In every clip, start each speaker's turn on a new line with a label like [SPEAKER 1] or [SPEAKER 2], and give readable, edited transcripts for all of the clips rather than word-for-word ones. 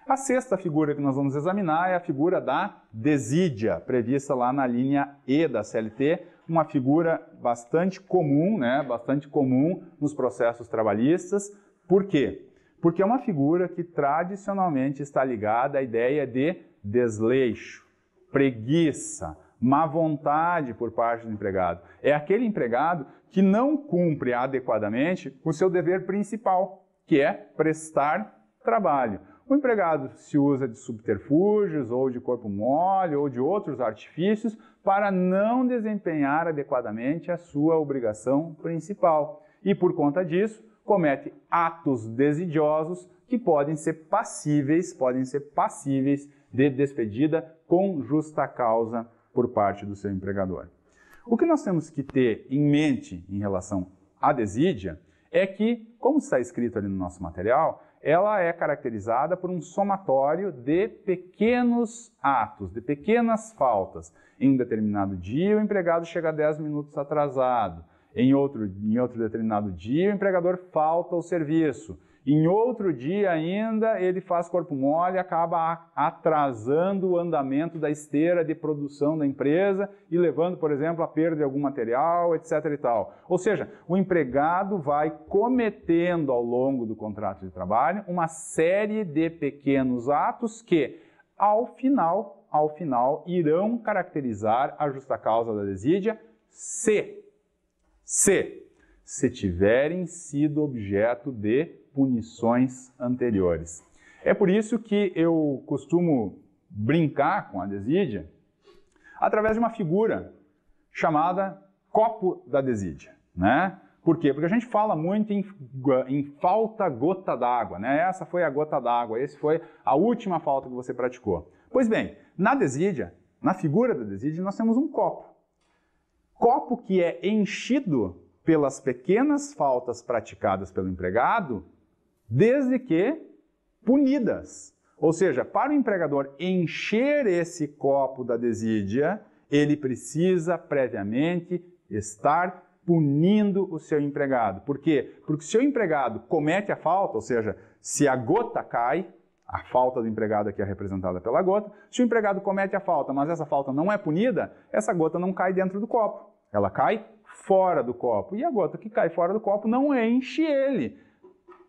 [SPEAKER 1] A sexta figura que nós vamos examinar é a figura da desídia, prevista lá na linha E da CLT, uma figura bastante comum, né? Bastante comum nos processos trabalhistas. Por quê? Porque é uma figura que tradicionalmente está ligada à ideia de desleixo, preguiça, má vontade por parte do empregado. É aquele empregado que não cumpre adequadamente o seu dever principal, que é prestar trabalho. O empregado se usa de subterfúgios, ou de corpo mole, ou de outros artifícios para não desempenhar adequadamente a sua obrigação principal. E por conta disso, comete atos desidiosos que podem ser passíveis de despedida com justa causa por parte do seu empregador. O que nós temos que ter em mente em relação à desídia é que, como está escrito ali no nosso material, ela é caracterizada por um somatório de pequenos atos, de pequenas faltas. Em um determinado dia, o empregado chega 10 minutos atrasado. Em outro determinado dia, o empregador falta ao serviço. Em outro dia ainda, ele faz corpo mole e acaba atrasando o andamento da esteira de produção da empresa e levando, por exemplo, a perda de algum material, etc. e tal. Ou seja, o empregado vai cometendo ao longo do contrato de trabalho uma série de pequenos atos que, ao final, irão caracterizar a justa causa da desídia se tiverem sido objeto de punições anteriores. É por isso que eu costumo brincar com a desídia através de uma figura chamada copo da desídia, né? Por quê? Porque a gente fala muito em falta gota d'água, né? Essa foi a gota d'água, essa foi a última falta que você praticou. Pois bem, na desídia, na figura da desídia, nós temos um copo. Copo que é enchido pelas pequenas faltas praticadas pelo empregado, desde que punidas. Ou seja, para o empregador encher esse copo da desídia, ele precisa previamente estar punindo o seu empregado. Por quê? Porque se o empregado comete a falta, ou seja, se a gota cai, a falta do empregado aqui é representada pela gota, se o empregado comete a falta, mas essa falta não é punida, essa gota não cai dentro do copo, ela cai fora do copo. E a gota que cai fora do copo não enche ele.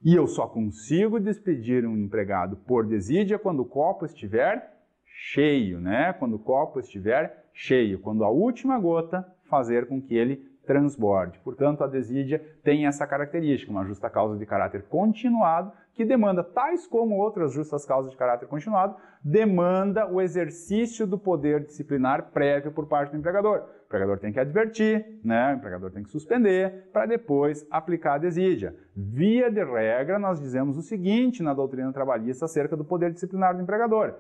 [SPEAKER 1] E eu só consigo despedir um empregado por desídia quando o copo estiver cheio, né? Quando o copo estiver cheio, quando a última gota fazer com que ele transborde. Portanto, a desídia tem essa característica, uma justa causa de caráter continuado, que demanda, tais como outras justas causas de caráter continuado, demanda o exercício do poder disciplinar prévio por parte do empregador. O empregador tem que advertir, né? O empregador tem que suspender, para depois aplicar a desídia. Via de regra, nós dizemos o seguinte na doutrina trabalhista acerca do poder disciplinar do empregador: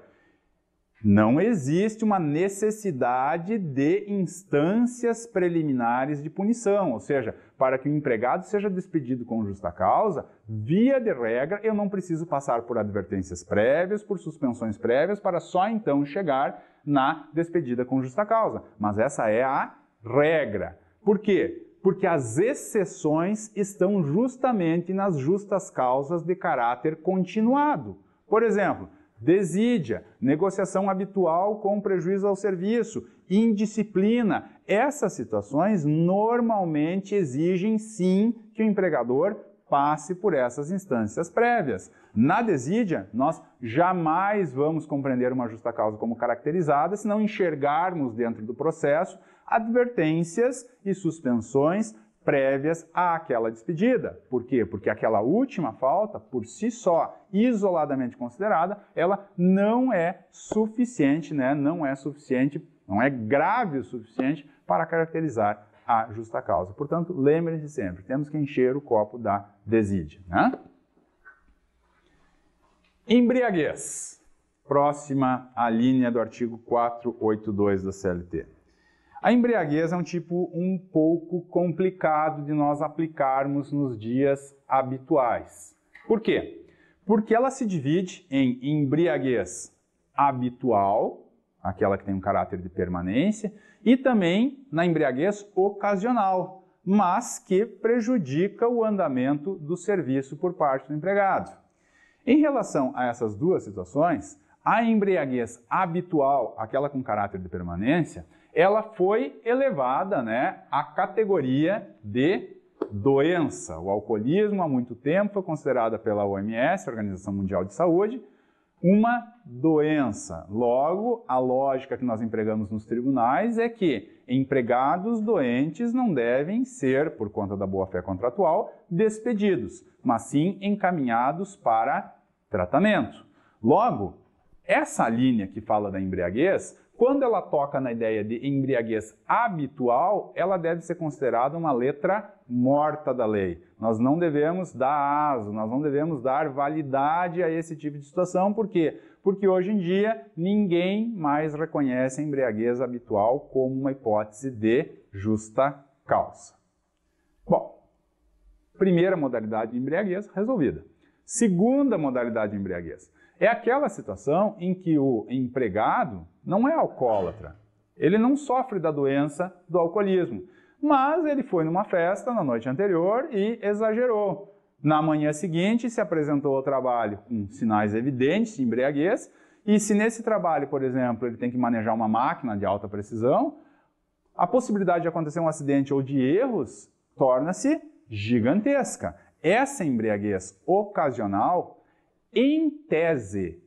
[SPEAKER 1] não existe uma necessidade de instâncias preliminares de punição, ou seja, para que o empregado seja despedido com justa causa, via de regra, eu não preciso passar por advertências prévias, por suspensões prévias, para só então chegar na despedida com justa causa. Mas essa é a regra. Por quê? Porque as exceções estão justamente nas justas causas de caráter continuado. Por exemplo, desídia, negociação habitual com prejuízo ao serviço, indisciplina. Essas situações normalmente exigem sim que o empregador passe por essas instâncias prévias. Na desídia, nós jamais vamos compreender uma justa causa como caracterizada se não enxergarmos dentro do processo advertências e suspensões prévias àquela despedida. Por quê? Porque aquela última falta, por si só, isoladamente considerada, ela não é suficiente, né? Não é grave o suficiente para caracterizar a justa causa. Portanto, lembrem-se sempre, temos que encher o copo da desídia, né? Embriaguez. Próxima à linha do artigo 482 da CLT. A embriaguez é um tipo um pouco complicado de nós aplicarmos nos dias habituais. Por quê? Porque ela se divide em embriaguez habitual, aquela que tem um caráter de permanência, e também na embriaguez ocasional, mas que prejudica o andamento do serviço por parte do empregado. Em relação a essas duas situações, a embriaguez habitual, aquela com caráter de permanência, ela foi elevada, né, à categoria de doença. O alcoolismo há muito tempo foi considerada pela OMS, Organização Mundial de Saúde, uma doença. Logo, a lógica que nós empregamos nos tribunais é que empregados doentes não devem ser, por conta da boa-fé contratual, despedidos, mas sim encaminhados para tratamento. Logo, essa linha que fala da embriaguez, quando ela toca na ideia de embriaguez habitual, ela deve ser considerada uma letra morta da lei. Nós não devemos dar aso, nós não devemos dar validade a esse tipo de situação. Por quê? Porque hoje em dia ninguém mais reconhece a embriaguez habitual como uma hipótese de justa causa. Bom, primeira modalidade de embriaguez resolvida. Segunda modalidade de embriaguez é aquela situação em que o empregado não é alcoólatra. Ele não sofre da doença do alcoolismo, mas ele foi numa festa na noite anterior e exagerou. Na manhã seguinte se apresentou ao trabalho com sinais evidentes de embriaguez e se nesse trabalho, por exemplo, ele tem que manejar uma máquina de alta precisão, a possibilidade de acontecer um acidente ou de erros torna-se gigantesca. Essa embriaguez ocasional, em tese,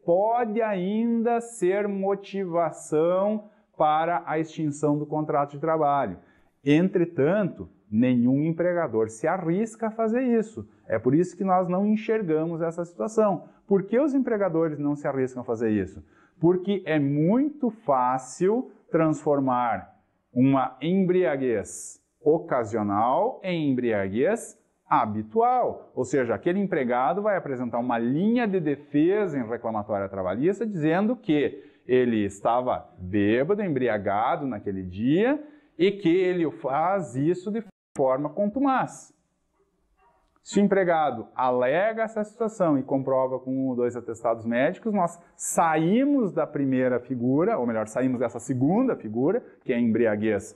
[SPEAKER 1] pode ainda ser motivação para a extinção do contrato de trabalho. Entretanto, nenhum empregador se arrisca a fazer isso. É por isso que nós não enxergamos essa situação. Por que os empregadores não se arriscam a fazer isso? Porque é muito fácil transformar uma embriaguez ocasional em embriaguez habitual, ou seja, aquele empregado vai apresentar uma linha de defesa em reclamatória trabalhista dizendo que ele estava bêbado, embriagado naquele dia e que ele faz isso de forma contumaz. Se o empregado alega essa situação e comprova com 1 ou 2 atestados médicos, nós saímos da primeira figura, ou melhor, saímos dessa segunda figura, que é a embriaguez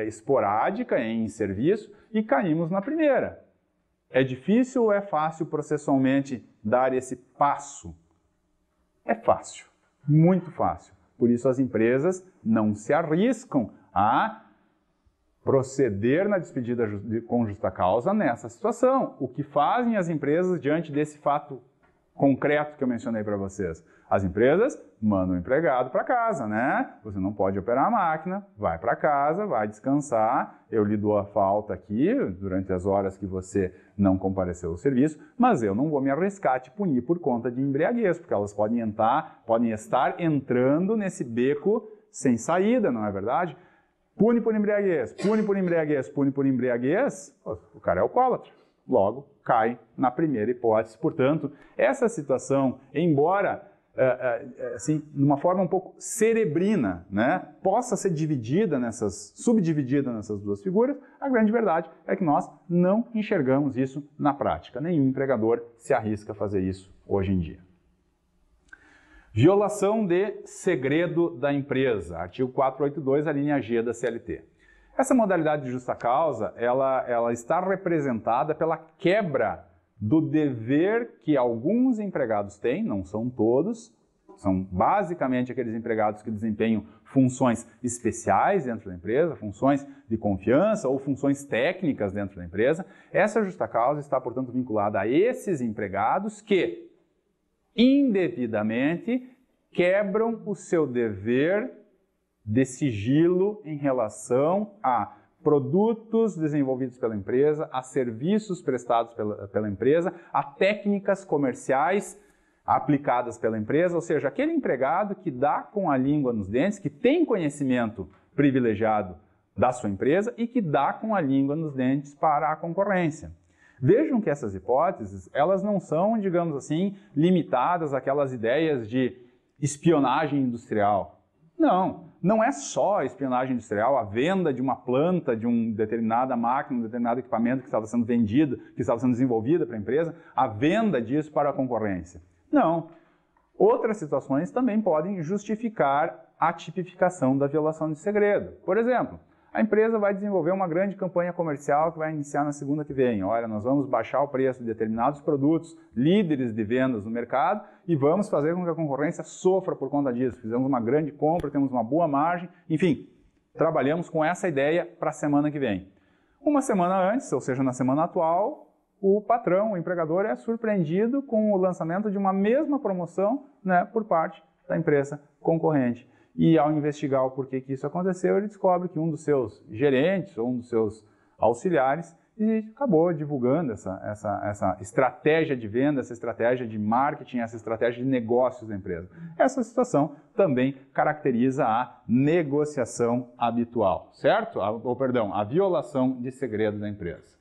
[SPEAKER 1] esporádica em serviço, e caímos na primeira. É difícil ou é fácil processualmente dar esse passo? É fácil, muito fácil. Por isso as empresas não se arriscam a proceder na despedida com justa causa nessa situação. O que fazem as empresas diante desse fato concreto que eu mencionei para vocês? As empresas mandam o empregado para casa, né? Você não pode operar a máquina, vai para casa, vai descansar, eu lhe dou a falta aqui durante as horas que você não compareceu ao serviço, mas eu não vou me arriscar a te punir por conta de embriaguez, porque elas podem estar entrando nesse beco sem saída, não é verdade? Pune por embriaguez, pune por embriaguez, pune por embriaguez, o cara é alcoólatra. Logo, cai na primeira hipótese. Portanto, essa situação, embora assim, de uma forma um pouco cerebrina, né, possa ser subdividida nessas duas figuras, a grande verdade é que nós não enxergamos isso na prática. Nenhum empregador se arrisca a fazer isso hoje em dia. Violação de segredo da empresa, artigo 482, a linha G da CLT. Essa modalidade de justa causa, ela está representada pela quebra do dever que alguns empregados têm, não são todos, são basicamente aqueles empregados que desempenham funções especiais dentro da empresa, funções de confiança ou funções técnicas dentro da empresa. Essa justa causa está, portanto, vinculada a esses empregados que indevidamente quebram o seu dever de sigilo em relação a produtos desenvolvidos pela empresa, a serviços prestados pela empresa, a técnicas comerciais aplicadas pela empresa, ou seja, aquele empregado que dá com a língua nos dentes, que tem conhecimento privilegiado da sua empresa e que dá com a língua nos dentes para a concorrência. Vejam que essas hipóteses, elas não são, digamos assim, limitadas àquelas ideias de espionagem industrial. Não é só espionagem industrial, a venda de uma planta, de uma determinada máquina, um determinado equipamento que estava sendo vendido, que estava sendo desenvolvido para a empresa, a venda disso para a concorrência. Não. Outras situações também podem justificar a tipificação da violação de segredo. Por exemplo, A empresa vai desenvolver uma grande campanha comercial que vai iniciar na segunda que vem. Olha, nós vamos baixar o preço de determinados produtos, líderes de vendas no mercado, e vamos fazer com que a concorrência sofra por conta disso. Fizemos uma grande compra, temos uma boa margem, enfim, trabalhamos com essa ideia para a semana que vem. Uma semana antes, ou seja, na semana atual, o patrão, o empregador, é surpreendido com o lançamento de uma mesma promoção, né, por parte da empresa concorrente. E ao investigar o porquê que isso aconteceu, ele descobre que um dos seus gerentes ou um dos seus auxiliares acabou divulgando essa estratégia de venda, essa estratégia de marketing, essa estratégia de negócios da empresa. Essa situação também caracteriza a negociação habitual, certo? A violação de segredo da empresa.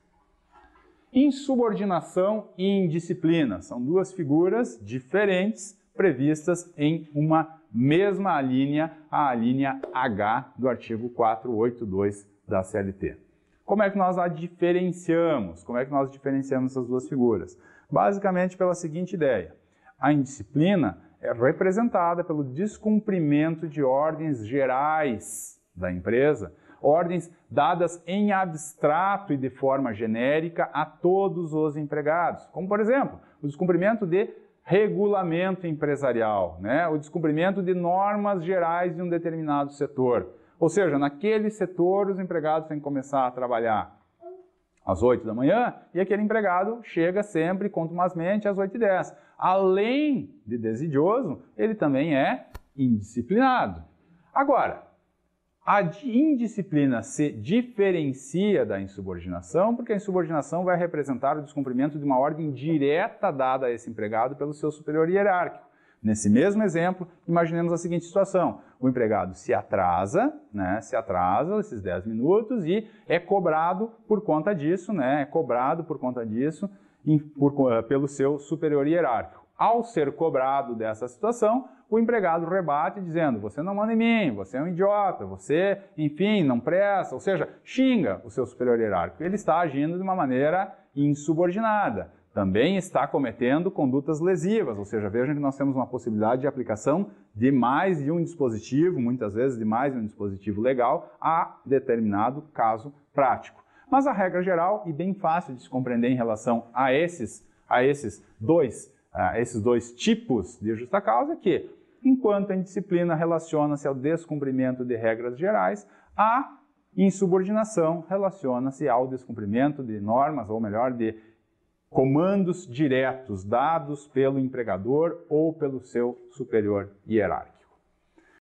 [SPEAKER 1] Insubordinação e indisciplina são duas figuras diferentes previstas em uma mesma linha, a linha H do artigo 482 da CLT. Como é que nós a diferenciamos? Como é que nós diferenciamos essas duas figuras? Basicamente pela seguinte ideia: a indisciplina é representada pelo descumprimento de ordens gerais da empresa, ordens dadas em abstrato e de forma genérica a todos os empregados, como por exemplo, o descumprimento de regulamento empresarial, né? O descumprimento de normas gerais de um determinado setor. Ou seja, naquele setor os empregados têm que começar a trabalhar às 8 da manhã e aquele empregado chega sempre, contumazmente, às 8h10. Além de desidioso, ele também é indisciplinado. Agora, a indisciplina se diferencia da insubordinação, porque a insubordinação vai representar o descumprimento de uma ordem direta dada a esse empregado pelo seu superior hierárquico. Nesse mesmo exemplo, imaginemos a seguinte situação: o empregado se atrasa, né, esses 10 minutos e é cobrado por conta disso, pelo seu superior hierárquico. Ao ser cobrado dessa situação, o empregado rebate dizendo: você não manda em mim, você é um idiota, você, enfim, não presta, ou seja, xinga o seu superior hierárquico. Ele está agindo de uma maneira insubordinada. Também está cometendo condutas lesivas, ou seja, vejam que nós temos uma possibilidade de aplicação de mais de um dispositivo, muitas vezes de mais de um dispositivo legal, a determinado caso prático. Mas a regra geral, e bem fácil de se compreender em relação a esses dois tipos de justa causa, é que, enquanto a indisciplina relaciona-se ao descumprimento de regras gerais, a insubordinação relaciona-se ao descumprimento de normas, ou melhor, de comandos diretos dados pelo empregador ou pelo seu superior hierárquico.